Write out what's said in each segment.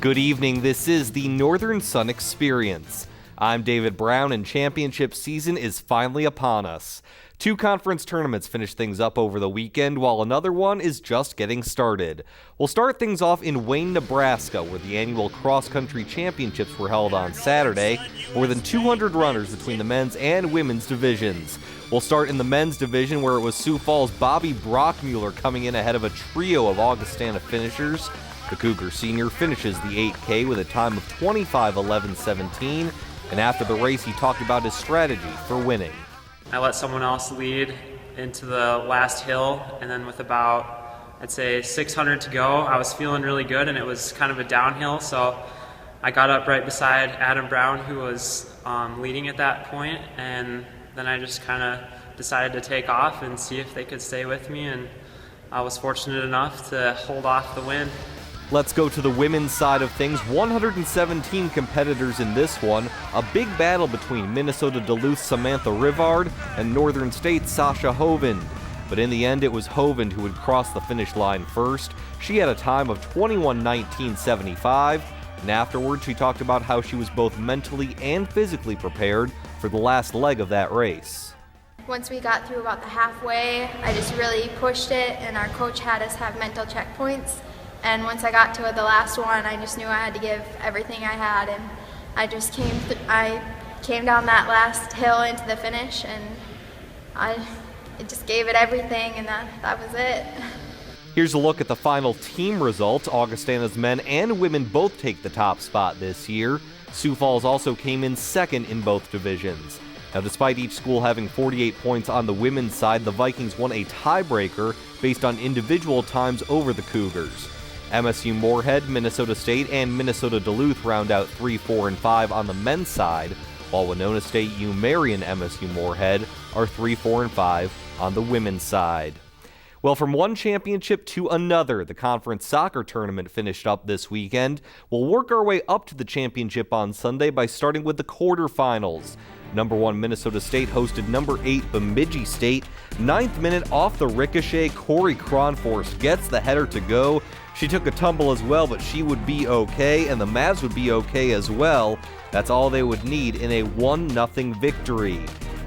Good evening, this is the Northern Sun Experience. I'm David Brown, and championship season is finally upon us. 2 conference tournaments finished things up over the weekend, while another one is just getting started. We'll start things off in Wayne, Nebraska, where the annual cross-country championships were held on Saturday. More than 200 runners between the men's and women's divisions. We'll start in the men's division, where it was Sioux Falls' Bobby Brockmuller coming in ahead of a trio of Augustana finishers. The Cougar senior finishes the 8K with a time of 25:11:17, and after the race he talked about his strategy for winning. I let someone else lead into the last hill, and then with about, I'd say, 600 to go, I was feeling really good, and it was kind of a downhill, so I got up right beside Adam Brown, who was leading at that point, and then I just kind of decided to take off and see if they could stay with me, and I was fortunate enough to hold off the win. Let's go to the women's side of things. 117 competitors in this one. A big battle between Minnesota Duluth's Samantha Rivard and Northern State's Sasha Hovind. But in the end, it was Hovind who would cross the finish line first. She had a time of 21:19:75, and afterward she talked about how she was both mentally and physically prepared for the last leg of that race. Once we got through about the halfway, I just really pushed it, and our coach had us have mental checkpoints. And once I got to the last one, I just knew I had to give everything I had, and I just I came down that last hill into the finish, and I just gave it everything, and that was it. Here's a look at the final team results. Augustana's men and women both take the top spot this year. Sioux Falls also came in second in both divisions. Now, despite each school having 48 points on the women's side, the Vikings won a tiebreaker based on individual times over the Cougars. MSU Moorhead, Minnesota State, and Minnesota Duluth round out 3, 4, and 5 on the men's side, while Winona State, UMary, and MSU Moorhead are 3, 4, and 5 on the women's side. Well, from one championship to another, the conference soccer tournament finished up this weekend. We'll work our way up to the championship on Sunday by starting with the quarterfinals. Number 1 Minnesota State hosted number 8 Bemidji State. 9th minute off the ricochet, Corey Cronforce gets the header to go. She took a tumble as well, but she would be okay, and the Mavs would be okay as well. That's all they would need in a 1-0 victory.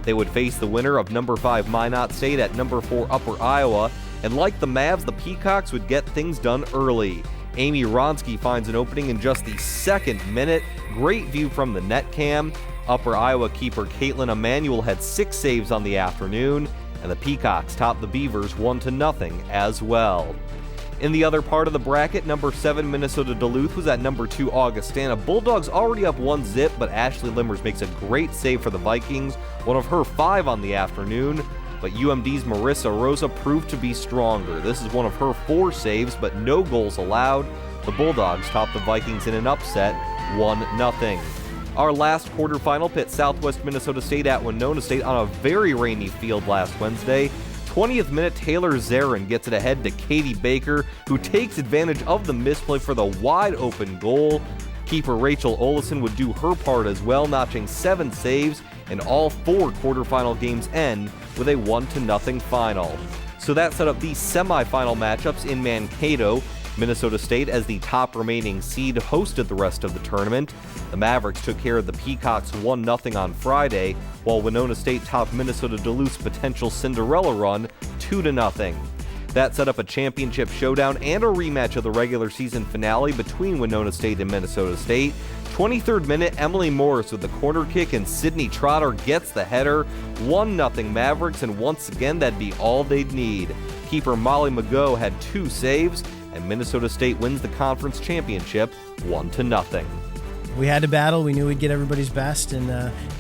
They would face the winner of number 5 Minot State at number 4 Upper Iowa, and like the Mavs, the Peacocks would get things done early. Amy Ronsky finds an opening in just the 2nd minute. Great view from the net cam. Upper Iowa keeper Caitlin Emanuel had 6 saves on the afternoon, and the Peacocks topped the Beavers 1-0 as well. In the other part of the bracket, number 7 Minnesota Duluth was at number 2 Augustana. Bulldogs already up 1-0, but Ashley Limmers makes a great save for the Vikings, one of her 5 on the afternoon. But UMD's Marissa Rosa proved to be stronger. This is one of her 4 saves, but no goals allowed. The Bulldogs topped the Vikings in an upset, 1-0. Our last quarterfinal pit Southwest Minnesota State at Winona State on a very rainy field last Wednesday. 20th minute, Taylor Zarin gets it ahead to Katie Baker, who takes advantage of the misplay for the wide open goal. Keeper Rachel Olison would do her part as well, notching 7 saves, and all 4 quarterfinal games end with a 1-0 final. So that set up the semifinal matchups in Mankato. Minnesota State, as the top remaining seed, hosted the rest of the tournament. The Mavericks took care of the Peacocks 1-0 on Friday, while Winona State topped Minnesota Duluth's potential Cinderella run 2-0. That set up a championship showdown and a rematch of the regular season finale between Winona State and Minnesota State. 23rd minute, Emily Morris with the corner kick, and Sydney Trotter gets the header. 1-0 Mavericks, and once again that'd be all they'd need. Keeper Molly McGough had 2 saves, and Minnesota State wins the conference championship 1-0. We had to battle. We knew we'd get everybody's best, and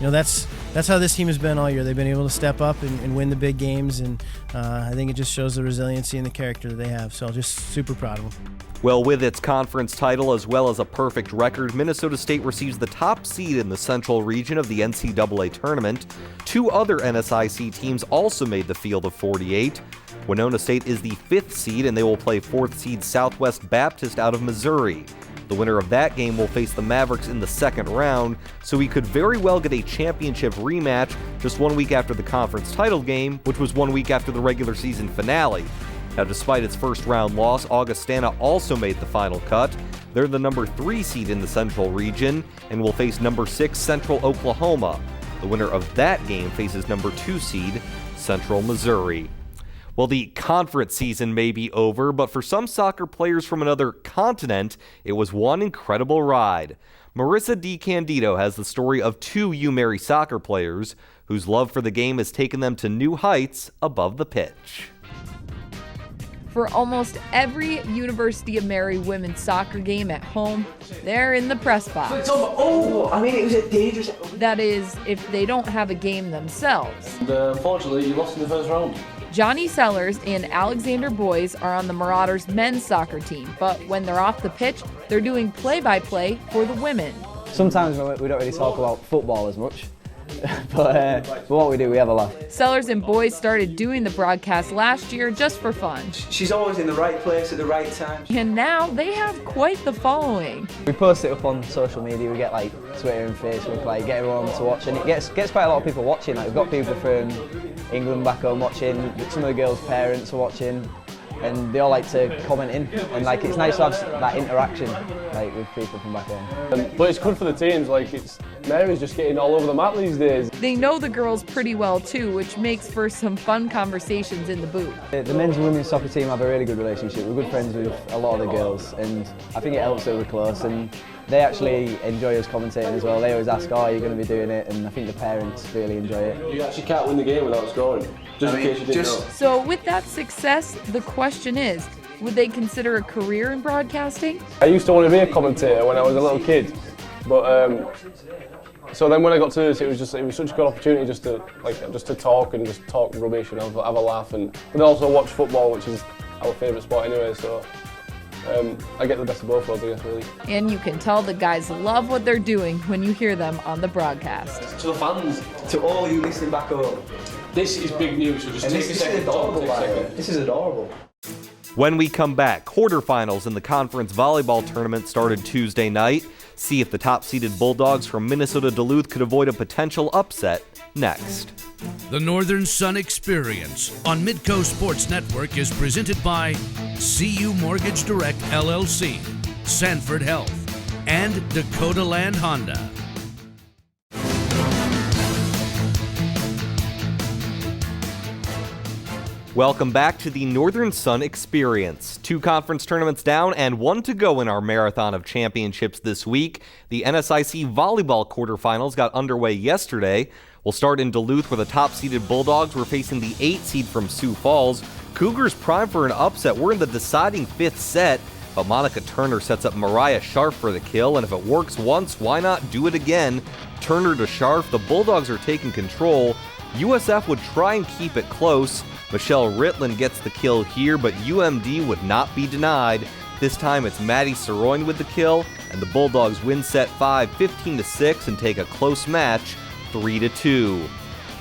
that's how this team has been all year. They've been able to step up and win the big games, and I think it just shows the resiliency and the character that they have. So just super proud of them. Well, with its conference title as well as a perfect record, Minnesota State receives the top seed in the central region of the NCAA tournament. 2 other NSIC teams also made the field of 48. Winona State is the 5th seed, and they will play 4th seed Southwest Baptist out of Missouri. The winner of that game will face the Mavericks in the 2nd round, so we could very well get a championship rematch just 1 week after the conference title game, which was 1 week after the regular season finale. Now, despite its first round loss, Augustana also made the final cut. They're the number 3 seed in the Central region and will face number 6 Central Oklahoma. The winner of that game faces number 2 seed Central Missouri. Well, the conference season may be over, but for some soccer players from another continent, it was one incredible ride. Marissa DiCandido has the story of 2 UMary soccer players whose love for the game has taken them to new heights above the pitch. For almost every University of Mary women's soccer game at home, they're in the press box. It was a dangerous... That is, if they don't have a game themselves. Unfortunately, you lost in the first round. Johnny Sellers and Alexander Boys are on the Marauders men's soccer team, but when they're off the pitch, they're doing play-by-play for the women. Sometimes we don't really talk about football as much, but what we do, we have a laugh. Sellers and Boys started doing the broadcast last year just for fun. She's always in the right place at the right time. And now they have quite the following. We post it up on social media, we get like Twitter and Facebook, like get everyone to watch, and it gets quite a lot of people watching. Like we've got people from England back home watching, some of the girls' parents are watching, and they all like to comment in, and like it's nice to have that interaction like with people from back home. But it's good for the teams, like Mary's just getting all over the map these days. They know the girls pretty well too, which makes for some fun conversations in the booth. The men's and women's soccer team have a really good relationship. We're good friends with a lot of the girls, and I think it helps that we're close, and they actually enjoy us commentating as well. They always ask, are you going to be doing it? And I think the parents really enjoy it. You actually can't win the game without scoring, just in case you didn't know. So with that success, the question is, would they consider a career in broadcasting? I used to want to be a commentator when I was a little kid, but so then when I got to this, it was such a good opportunity just to talk and just talk rubbish and have a laugh, and also watch football, which is our favourite sport anyway. So I get the best of both worlds, I guess, really. And you can tell the guys love what they're doing when you hear them on the broadcast. To the fans, to all you listening back home. This is big news, so just take a second. This is adorable. When we come back, quarterfinals in the conference volleyball tournament started Tuesday night. See if the top-seeded Bulldogs from Minnesota Duluth could avoid a potential upset next. The Northern Sun Experience on Midco Sports Network is presented by CU Mortgage Direct LLC, Sanford Health, and Dakota Land Honda. Welcome back to the Northern Sun Experience. 2 conference tournaments down and 1 to go in our marathon of championships this week. The NSIC volleyball quarterfinals got underway yesterday. We'll start in Duluth where the top-seeded Bulldogs were facing the 8 seed from Sioux Falls. Cougars prime for an upset. We're in the deciding 5th set, but Monica Turner sets up Mariah Scharf for the kill, and if it works once, why not do it again? Turner to Scharf, the Bulldogs are taking control. USF would try and keep it close. Michelle Ritland gets the kill here, but UMD would not be denied. This time it's Maddie Soroin with the kill, and the Bulldogs win set 5, 15-6, and take a close match, 3-2.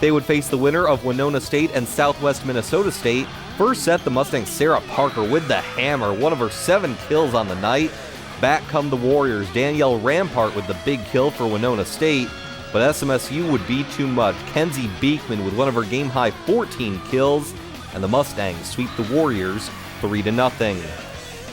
They would face the winner of Winona State and Southwest Minnesota State. First set, the Mustangs' Sarah Parker with the hammer, one of her 7 kills on the night. Back come the Warriors, Danielle Rampart with the big kill for Winona State. But SMSU would be too much. Kenzie Beekman with one of her game-high 14 kills, and the Mustangs sweep the Warriors 3-0.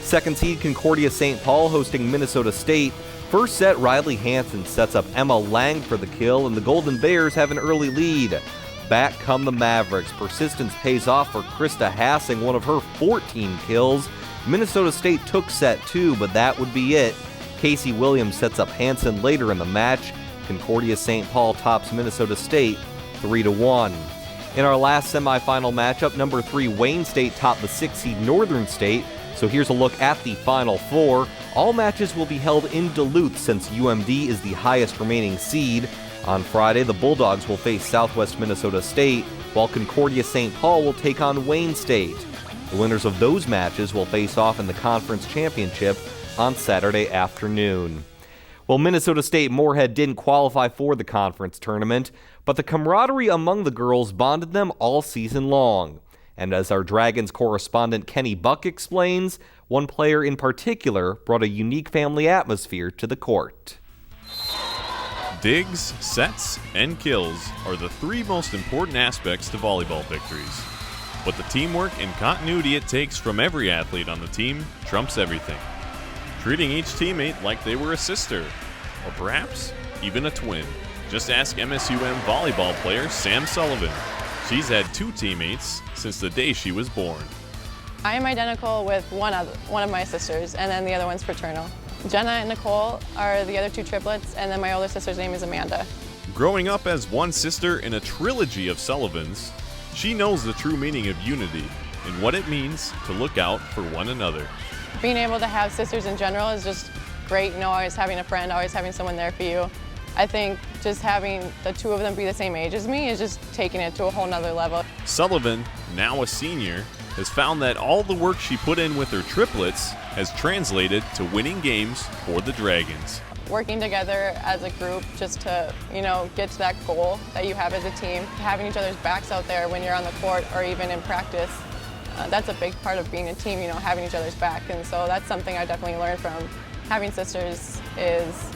Second seed Concordia St. Paul hosting Minnesota State. First set, Riley Hansen sets up Emma Lang for the kill, and the Golden Bears have an early lead. Back come the Mavericks. Persistence pays off for Krista Hassing, one of her 14 kills. Minnesota State took set 2, but that would be it. Casey Williams sets up Hansen later in the match. Concordia St. Paul tops Minnesota State 3-1. In our last semifinal matchup, number 3 Wayne State topped the 6-seed Northern State. So here's a look at the Final Four. All matches will be held in Duluth since UMD is the highest remaining seed. On Friday, the Bulldogs will face Southwest Minnesota State, while Concordia St. Paul will take on Wayne State. The winners of those matches will face off in the conference championship on Saturday afternoon. Well, Minnesota State Moorhead didn't qualify for the conference tournament, but the camaraderie among the girls bonded them all season long. And as our Dragons correspondent Kenny Buck explains, one player in particular brought a unique family atmosphere to the court. Digs, sets, and kills are the 3 most important aspects to volleyball victories. But the teamwork and continuity it takes from every athlete on the team trumps everything. treating each teammate like they were a sister, or perhaps even a twin. Just ask MSUM volleyball player Sam Sullivan. She's had 2 teammates since the day she was born. I am identical with one of my sisters, and then the other one's fraternal. Jenna and Nicole are the other 2 triplets, and then my older sister's name is Amanda. Growing up as one sister in a trilogy of Sullivans, she knows the true meaning of unity and what it means to look out for one another. Being able to have sisters in general is just great, always having a friend, always having someone there for you. I think just having the 2 of them be the same age as me is just taking it to a whole nother level. Sullivan, now a senior, has found that all the work she put in with her triplets has translated to winning games for the Dragons. Working together as a group just to, get to that goal that you have as a team, having each other's backs out there when you're on the court or even in practice, that's a big part of being a team, having each other's back. And so that's something I definitely learned from having sisters is,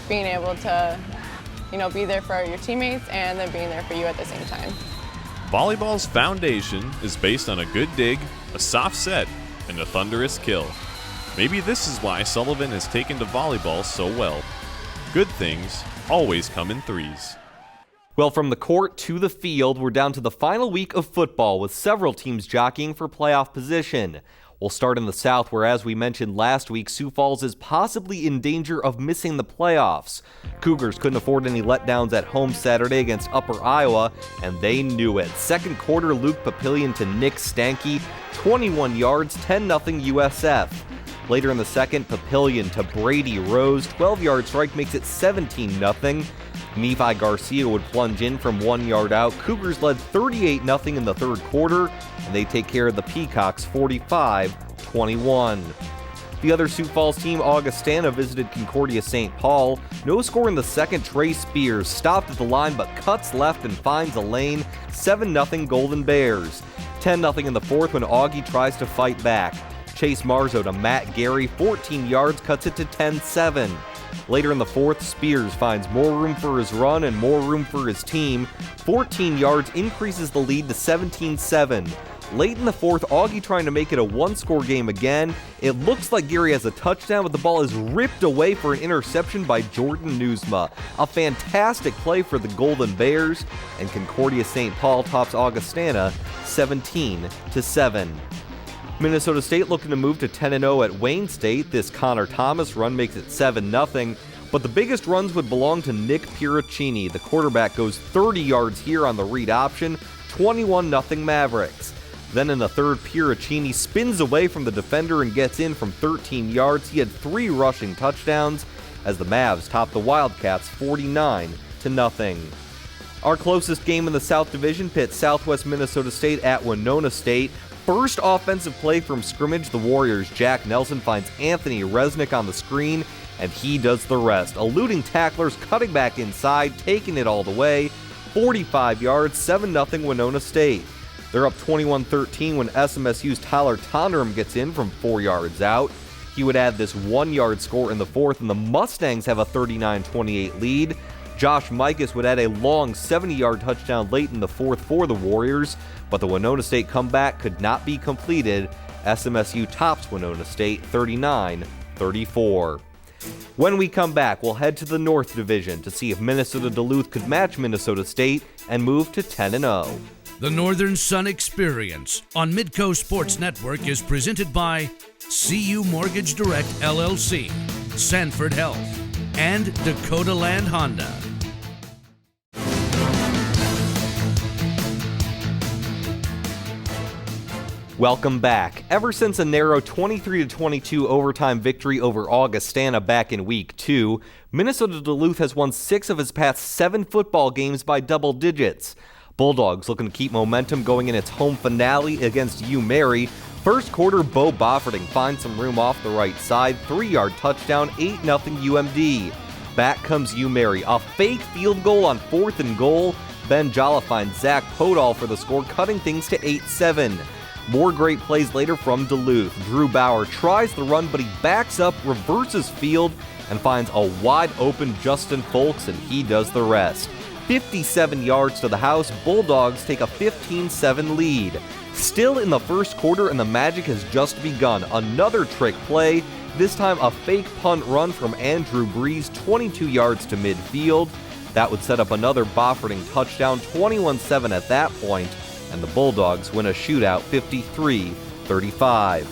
being able to, be there for your teammates and then being there for you at the same time. Volleyball's foundation is based on a good dig, a soft set, and a thunderous kill. Maybe this is why Sullivan has taken to volleyball so well. Good things always come in threes. Well, from the court to the field, we're down to the final week of football with several teams jockeying for playoff position. We'll start in the South, where, as we mentioned last week, Sioux Falls is possibly in danger of missing the playoffs. Cougars couldn't afford any letdowns at home Saturday against Upper Iowa, and they knew it. Second quarter, Luke Papillion to Nick Stanky, 21 yards, 10-0 USF. Later in the second, Papillion to Brady Rose, 12-yard strike makes it 17-0. Nephi Garcia would plunge in from 1 yard out. Cougars led 38-0 in the third quarter, and they take care of the Peacocks 45-21. The other Sioux Falls team, Augustana, visited Concordia St. Paul. No score in the second. Trey Spears stopped at the line but cuts left and finds a lane. 7-0 Golden Bears. 10-0 in the fourth when Augie tries to fight back. Chase Marzo to Matt Gary, 14 yards, cuts it to 10-7. Later in the fourth, Spears finds more room for his run and more room for his team. 14 yards increases the lead to 17-7. Late in the fourth, Augie trying to make it a one-score game again. It looks like Gary has a touchdown, but the ball is ripped away for an interception by Jordan Newsma. A fantastic play for the Golden Bears, and Concordia St. Paul tops Augustana 17-7. Minnesota State looking to move to 10-0 at Wayne State. This Connor Thomas run makes it 7-0, but the biggest runs would belong to Nick Piracini. The quarterback goes 30 yards here on the read option, 21-0 Mavericks. Then in the third, Piracini spins away from the defender and gets in from 13 yards. He had 3 rushing touchdowns as the Mavs top the Wildcats 49-0. Our closest game in the South Division pits Southwest Minnesota State at Winona State. First offensive play from scrimmage, the Warriors' Jack Nelson finds Anthony Resnick on the screen, and he does the rest. Eluding tacklers, cutting back inside, taking it all the way. 45 yards, 7-0 Winona State. They're up 21-13 when SMSU's Tyler Tonderum gets in from 4 yards out. He would add this 1-yard score in the fourth, and the Mustangs have a 39-28 lead. Josh Mikas would add a long 70-yard touchdown late in the fourth for the Warriors, but the Winona State comeback could not be completed. SMSU tops Winona State 39-34. When we come back, we'll head to the North Division to see if Minnesota Duluth could match Minnesota State and move to 10-0. The Northern Sun Experience on Midco Sports Network is presented by CU Mortgage Direct LLC, Sanford Health, and Dakota Land Honda. Welcome back. Ever since a narrow 23-22 overtime victory over Augustana back in Week 2, Minnesota Duluth has won 6 of its past 7 football games by double digits. Bulldogs looking to keep momentum going in its home finale against UMary. First quarter, Bo Bofferding finds some room off the right side, 3-yard touchdown, 8-0 UMD. Back comes UMary, a fake field goal on 4th and goal. Ben Jala finds Zach Podol for the score, cutting things to 8-7. More great plays later from Duluth. Drew Bauer tries the run, but he backs up, reverses field, and finds a wide-open Justin Folks, and he does the rest. 57 yards to the house, Bulldogs take a 15-7 lead. Still in the first quarter, and the magic has just begun. Another trick play. this time a fake punt run from Andrew Breeze, 22 yards to midfield. That would set up another Boffording touchdown, 21-7 at that point, and the Bulldogs win a shootout 53-35.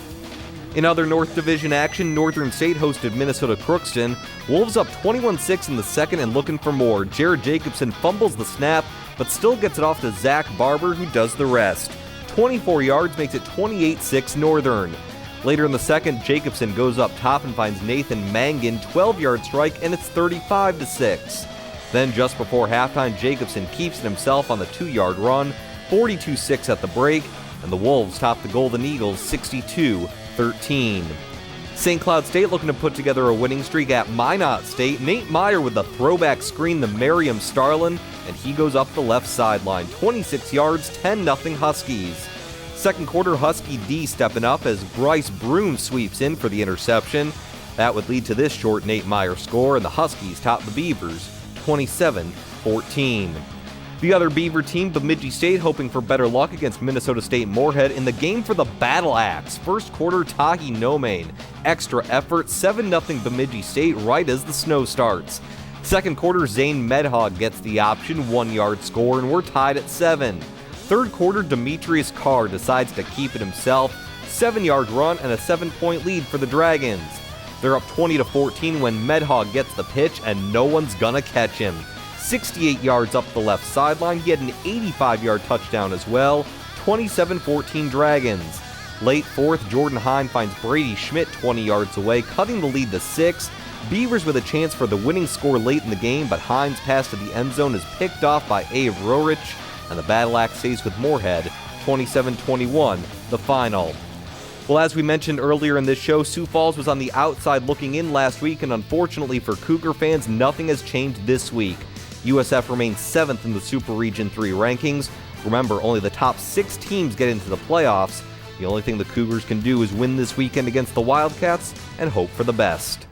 In other North Division action, Northern State hosted Minnesota Crookston. Wolves up 21-6 in the second and looking for more. Jared Jacobson fumbles the snap, but still gets it off to Zach Barber, who does the rest. 24 yards makes it 28-6 Northern. Later in the second, Jacobson goes up top and finds Nathan Mangan, 12-yard strike, and it's 35-6. Then just before halftime, Jacobson keeps it himself on the 2-yard run, 42-6 at the break, and the Wolves top the Golden Eagles 62-13. St. Cloud State looking to put together a winning streak at Minot State. Nate Meyer with the throwback screen to Merriam Starlin, and he goes up the left sideline. 26 yards, 10-0 Huskies. Second quarter, Husky D stepping up as Bryce Broom sweeps in for the interception. That would lead to this short Nate Meyer score, and the Huskies top the Beavers 27-14. The other Beaver team, Bemidji State, hoping for better luck against Minnesota State Moorhead in the game for the Battle Axe. First quarter, Tahi Nomain. Extra effort, 7-0 Bemidji State right as the snow starts. Second quarter, Zane Medhog gets the option, 1-yard score, and we're tied at 7. Third quarter, Demetrius Carr decides to keep it himself. 7-yard run and a 7-point lead for the Dragons. They're up 20-14 when Medhog gets the pitch and no one's gonna catch him. 68 yards up the left sideline, he had an 85-yard touchdown as well. 27-14 Dragons. Late fourth, Jordan Hine finds Brady Schmidt 20 yards away, cutting the lead to 6. Beavers with a chance for the winning score late in the game, but Hine's pass to the end zone is picked off by Ave Rorich, and the Battle Axe stays with Moorhead, 27-21, the final. Well, as we mentioned earlier in this show, Sioux Falls was on the outside looking in last week, and unfortunately for Cougar fans, nothing has changed this week. USF remains 7th in the Super Region 3 rankings. Remember, only the top 6 teams get into the playoffs. The only thing the Cougars can do is win this weekend against the Wildcats and hope for the best.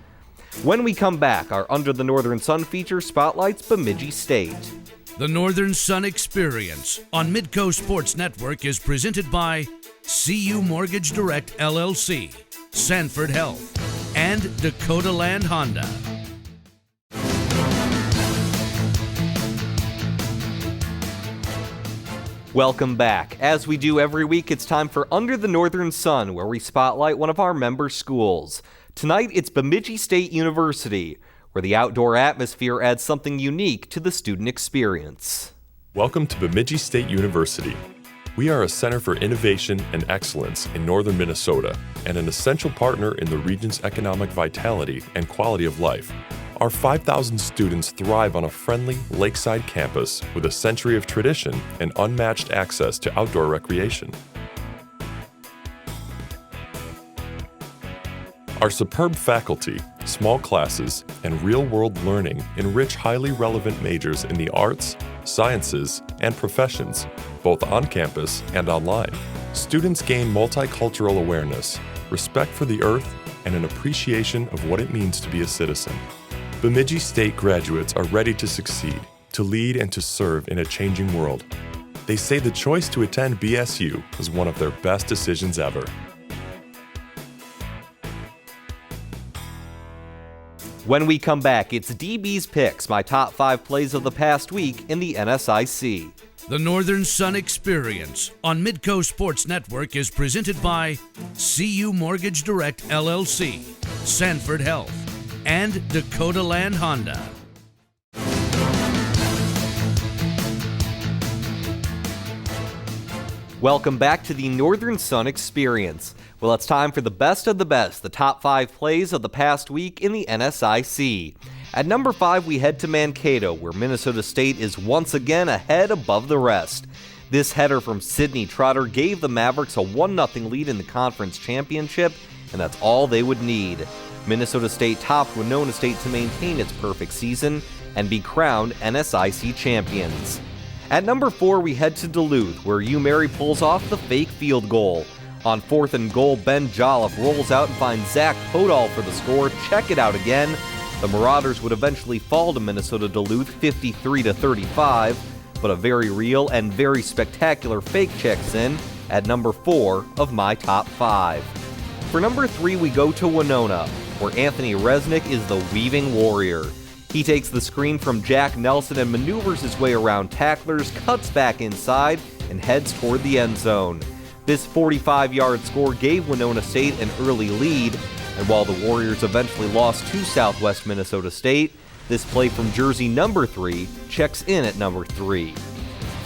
When we come back, our Under the Northern Sun feature spotlights Bemidji State. The Northern Sun Experience on Midco Sports Network is presented by CU Mortgage Direct LLC, Sanford Health, and Dakota Land Honda. Welcome back. As we do every week, it's time for Under the Northern Sun, where we spotlight one of our member schools. Tonight, it's Bemidji State University, where the outdoor atmosphere adds something unique to the student experience. Welcome to Bemidji State University. We are a center for innovation and excellence in northern Minnesota and an essential partner in the region's economic vitality and quality of life. Our 5,000 students thrive on a friendly lakeside campus with a century of tradition and unmatched access to outdoor recreation. Our superb faculty, small classes, and real-world learning enrich highly relevant majors in the arts, sciences, and professions, both on campus and online. Students gain multicultural awareness, respect for the earth, and an appreciation of what it means to be a citizen. Bemidji State graduates are ready to succeed, to lead, and to serve in a changing world. They say the choice to attend BSU was one of their best decisions ever. When we come back, it's DB's Picks, my top 5 plays of the past week in the NSIC. The Northern Sun Experience on Midco Sports Network is presented by CU Mortgage Direct LLC, Sanford Health, and Dakota Land Honda. Welcome back to the Northern Sun Experience. Well, it's time for the best of the best, the top 5 plays of the past week in the NSIC. At number 5, we head to Mankato, where Minnesota State is once again ahead above the rest. This header from Sidney Trotter gave the Mavericks a 1-0 lead in the conference championship, and that's all they would need. Minnesota State topped Winona State to maintain its perfect season and be crowned NSIC champions. At number 4, we head to Duluth, where UMary pulls off the fake field goal. On 4th and goal, Ben Jolliffe rolls out and finds Zach Podol for the score. Check it out again. The Marauders would eventually fall to Minnesota Duluth 53-35, but a very real and very spectacular fake checks in at number 4 of my top 5. For number 3, we go to Winona, where Anthony Resnick is the weaving warrior. He takes the screen from Jack Nelson and maneuvers his way around tacklers, cuts back inside, and heads toward the end zone. This 45-yard score gave Winona State an early lead, and while the Warriors eventually lost to Southwest Minnesota State, this play from jersey number 3 checks in at number 3.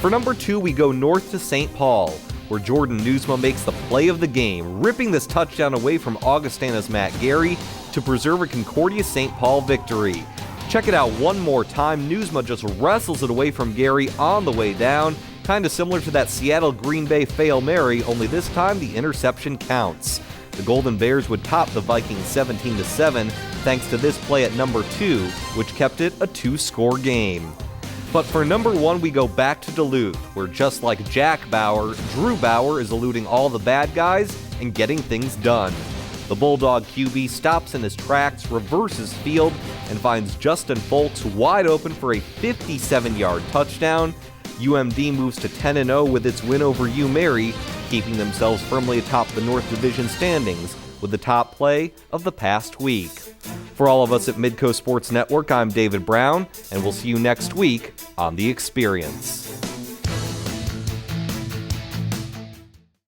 For number 2, we go north to St. Paul, where Jordan Newsma makes the play of the game, ripping this touchdown away from Augustana's Matt Gary to preserve a Concordia St. Paul victory. Check it out one more time. Newsma just wrestles it away from Gary on the way down, kind of similar to that Seattle Green Bay Fail Mary, only this time the interception counts. The Golden Bears would top the Vikings 17-7 thanks to this play at number 2, which kept it a 2-score game. But for number 1, we go back to Duluth, where just like Jack Bauer, Drew Bauer is eluding all the bad guys and getting things done. The Bulldog QB stops in his tracks, reverses field, and finds Justin Folks wide open for a 57-yard touchdown. UMD moves to 10-0 with its win over UMary, keeping themselves firmly atop the North Division standings with the top play of the past week. For all of us at Midco Sports Network, I'm David Brown, and we'll see you next week on The Experience.